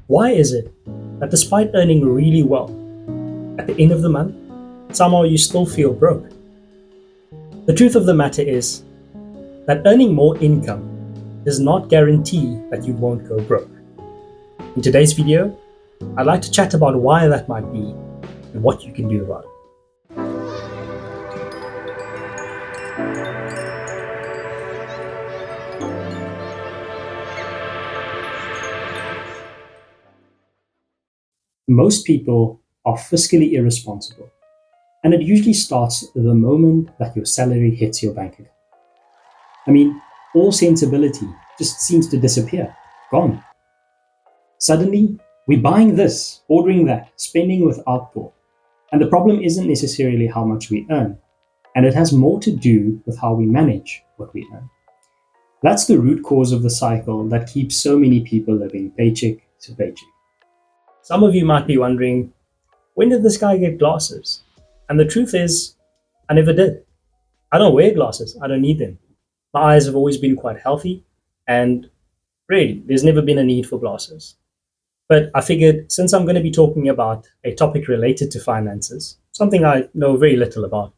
Why is it that despite earning really well, at the end of the month, somehow you still feel broke? The truth of the matter is that earning more income does not guarantee that you won't go broke. In today's video, I'd like to chat about why that might be and what you can do about it. Most people are fiscally irresponsible, and it usually starts the moment that your salary hits your bank account. All sensibility just seems to disappear, gone. Suddenly, we're buying this, ordering that, spending without thought. And the problem isn't necessarily how much we earn, and it has more to do with how we manage what we earn. That's the root cause of the cycle that keeps so many people living paycheck to paycheck. Some of you might be wondering, when did this guy get glasses? And the truth is, I never did. I don't wear glasses, I don't need them. My eyes have always been quite healthy, and really, there's never been a need for glasses. But I figured since I'm going to be talking about a topic related to finances, something I know very little about,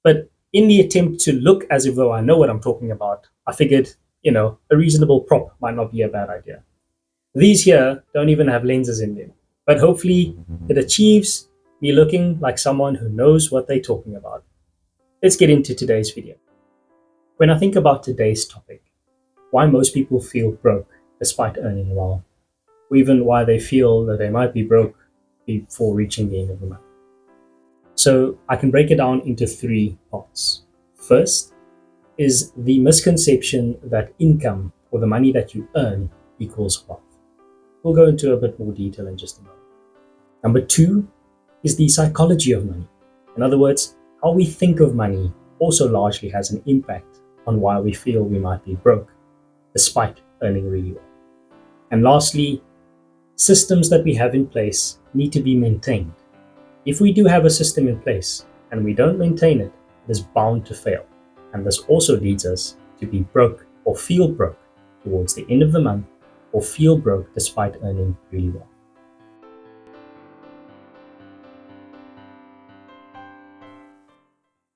but in the attempt to look as if though I know what I'm talking about, I figured, a reasonable prop might not be a bad idea. These here don't even have lenses in them, but hopefully it achieves me looking like someone who knows what they're talking about. Let's get into today's video. When I think about today's topic, why most people feel broke despite earning well, or even why they feel that they might be broke before reaching the end of the month. So I can break it down into three parts. First is the misconception that income, or the money that you earn, equals wealth. We'll go into a bit more detail in just a moment. Number two is the psychology of money. In other words, how we think of money also largely has an impact on why we feel we might be broke, despite earning really well. And lastly, systems that we have in place need to be maintained. If we do have a system in place and we don't maintain it, it is bound to fail. And this also leads us to be broke or feel broke towards the end of the month, or feel broke despite earning really well.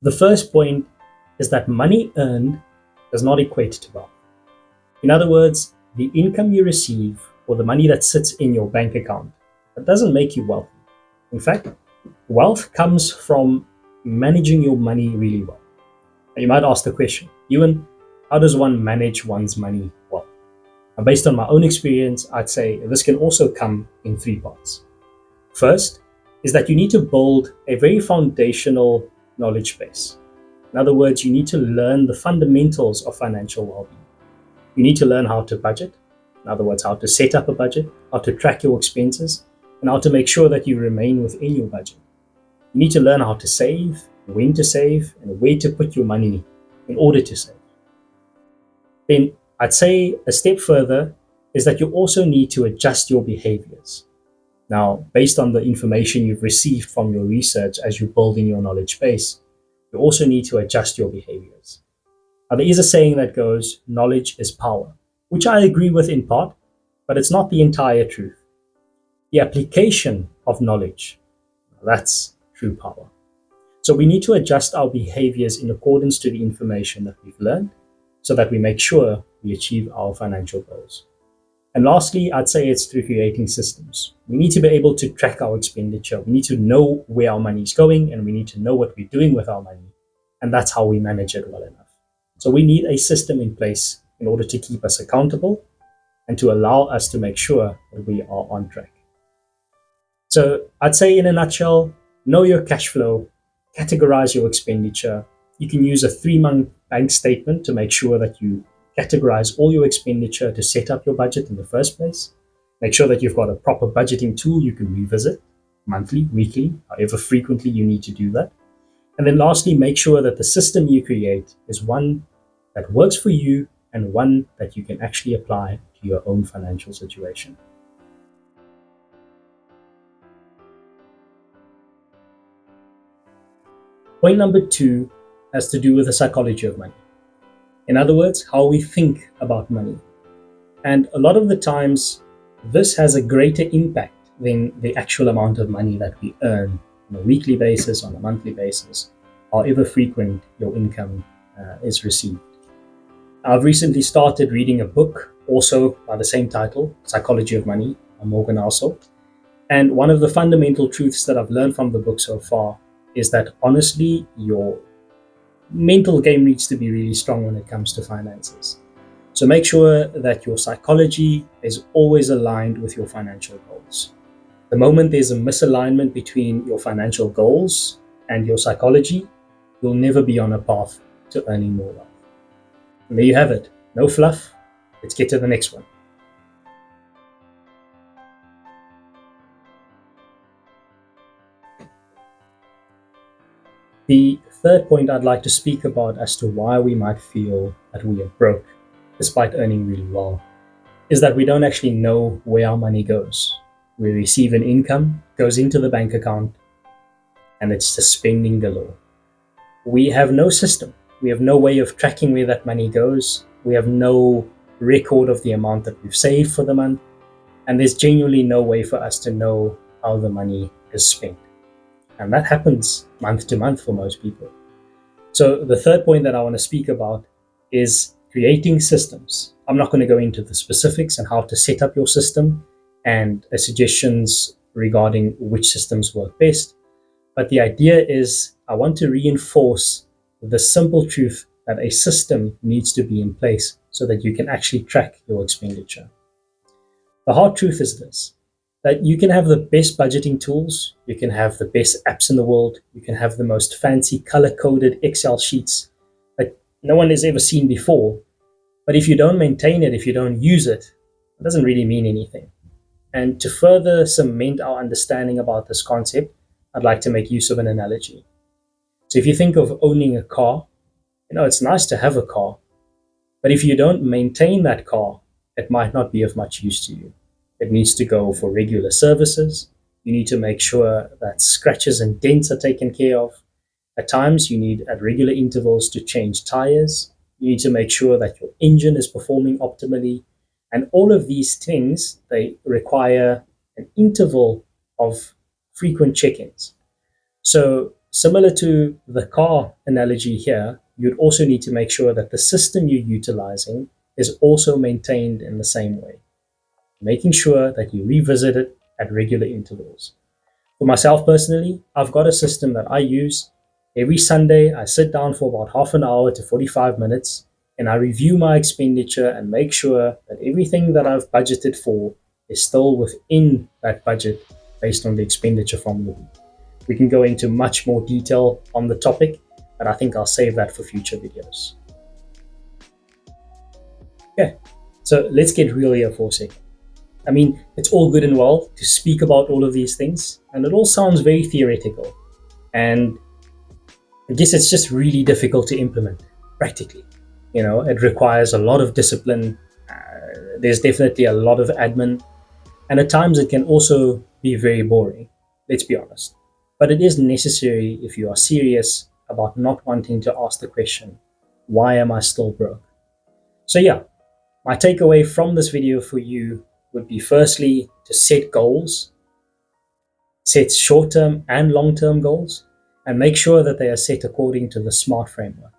The first point is that money earned does not equate to wealth. In other words, the income you receive, or the money that sits in your bank account, that doesn't make you wealthy. In fact, wealth comes from managing your money really well. And you might ask the question, Ewan, how does one manage one's money well? And based on my own experience, I'd say this can also come in three parts. First is that you need to build a very foundational knowledge base. In other words, you need to learn the fundamentals of financial well-being. You need to learn how to budget. In other words, how to set up a budget, how to track your expenses, and how to make sure that you remain within your budget. You need to learn how to save, when to save, and where to put your money in order to save. Then I'd say a step further is that you also need to adjust your behaviors. Now, based on the information you've received from your research as you build in your knowledge base, you also need to adjust your behaviors. Now, there is a saying that goes, knowledge is power, which I agree with in part, but it's not the entire truth. The application of knowledge, that's true power. So we need to adjust our behaviors in accordance to the information that we've learned, so that we make sure we achieve our financial goals. And lastly, I'd say it's through creating systems. We need to be able to track our expenditure. We need to know where our money is going, and we need to know what we're doing with our money. And that's how we manage it well enough. So we need a system in place in order to keep us accountable and to allow us to make sure that we are on track. So I'd say in a nutshell, know your cash flow, categorize your expenditure. You can use a 3-month bank statement to make sure that you categorize all your expenditure to set up your budget in the first place. Make sure that you've got a proper budgeting tool you can revisit monthly, weekly, however frequently you need to do that. And then lastly, make sure that the system you create is one that works for you and one that you can actually apply to your own financial situation. Point number 2 has to do with the psychology of money. In other words, how we think about money. And a lot of the times, This has a greater impact than the actual amount of money that we earn on a weekly basis, on a monthly basis, however frequent your income is received. I've recently started reading a book, also by the same title, Psychology of Money, by Morgan Housel. And one of the fundamental truths that I've learned from the book so far is that honestly, your mental game needs to be really strong when it comes to finances. So make sure that your psychology is always aligned with your financial goals. The moment there's a misalignment between your financial goals and your psychology, you'll never be on a path to earning more wealth. And there you have it. No fluff. Let's get to the next one. The third point I'd like to speak about as to why we might feel that we are broke despite earning really well is that we don't actually know where our money goes. We receive an income, goes into the bank account, and it's just spending galore. We have no system. We have no way of tracking where that money goes. We have no record of the amount that we've saved for the month. And there's genuinely no way for us to know how the money is spent. And that happens month to month for most people. So the third point that I want to speak about is creating systems. I'm not going to go into the specifics and how to set up your system and suggestions regarding which systems work best. But the idea is I want to reinforce the simple truth that a system needs to be in place so that you can actually track your expenditure. The hard truth is this, that you can have the best budgeting tools, you can have the best apps in the world, you can have the most fancy color-coded Excel sheets that no one has ever seen before. But if you don't maintain it, if you don't use it, it doesn't really mean anything. And to further cement our understanding about this concept, I'd like to make use of an analogy. So if you think of owning a car, it's nice to have a car, but if you don't maintain that car, it might not be of much use to you. It needs to go for regular services. You need to make sure that scratches and dents are taken care of. At times, you need at regular intervals to change tires. You need to make sure that your engine is performing optimally. And all of these things, they require an interval of frequent check-ins. So similar to the car analogy here, you'd also need to make sure that the system you're utilizing is also maintained in the same way, making sure that you revisit it at regular intervals. For myself personally, I've got a system that I use. Every Sunday, I sit down for about half an hour to 45 minutes and I review my expenditure and make sure that everything that I've budgeted for is still within that budget based on the expenditure from the week. We can go into much more detail on the topic, but I think I'll save that for future videos. Okay, so let's get real here for a second. I mean, it's all good and well to speak about all of these things, and it all sounds very theoretical. And I guess it's just really difficult to implement practically. It requires a lot of discipline. There's definitely a lot of admin, and at times it can also be very boring, let's be honest. But it is necessary if you are serious about not wanting to ask the question, why am I still broke? So yeah, my takeaway from this video for you would be firstly to set goals, set short-term and long-term goals, and make sure that they are set according to the SMART framework.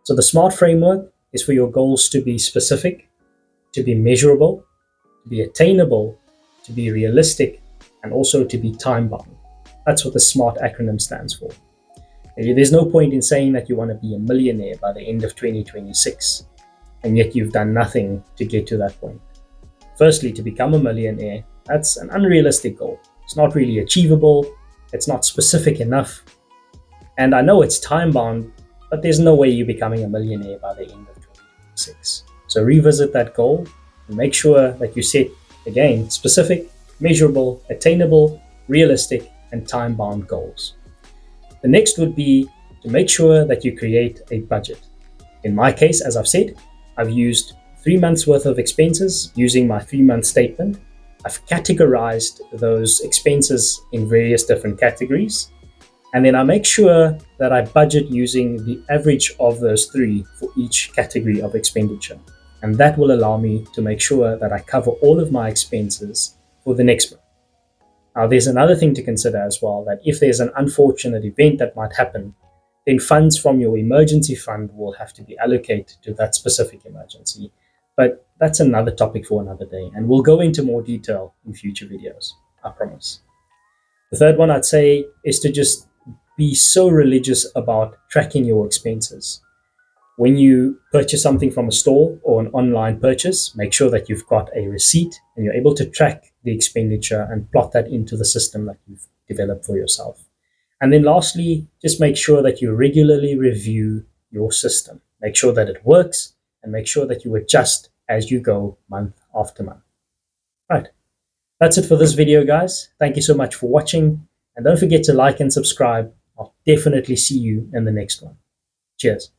So the SMART framework is for your goals to be specific, to be measurable, to be attainable, to be realistic, and also to be time-bound. That's what the SMART acronym stands for. There's no point in saying that you want to be a millionaire by the end of 2026, and yet you've done nothing to get to that point. Firstly, to become a millionaire, that's an unrealistic goal. It's not really achievable. It's not specific enough. And I know it's time-bound, but there's no way you're becoming a millionaire by the end of 2026. So revisit that goal and make sure that you set, again, specific, measurable, attainable, realistic, and time-bound goals. The next would be to make sure that you create a budget. In my case, as I've said, I've used 3 months worth of expenses using my 3-month statement. I've categorized those expenses in various different categories. And then I make sure that I budget using the average of those 3 for each category of expenditure. And that will allow me to make sure that I cover all of my expenses for the next month. Now, there's another thing to consider as well, that if there's an unfortunate event that might happen, then funds from your emergency fund will have to be allocated to that specific emergency. But that's another topic for another day, and we'll go into more detail in future videos, I promise. The third one I'd say is to just be so religious about tracking your expenses. When you purchase something from a store or an online purchase, make sure that you've got a receipt and you're able to track the expenditure and plot that into the system that you've developed for yourself. And then lastly, just make sure that you regularly review your system. Make sure that it works and make sure that you adjust as you go month after month. Right. That's it for this video, guys. Thank you so much for watching. And don't forget to like and subscribe. I'll definitely see you in the next one. Cheers.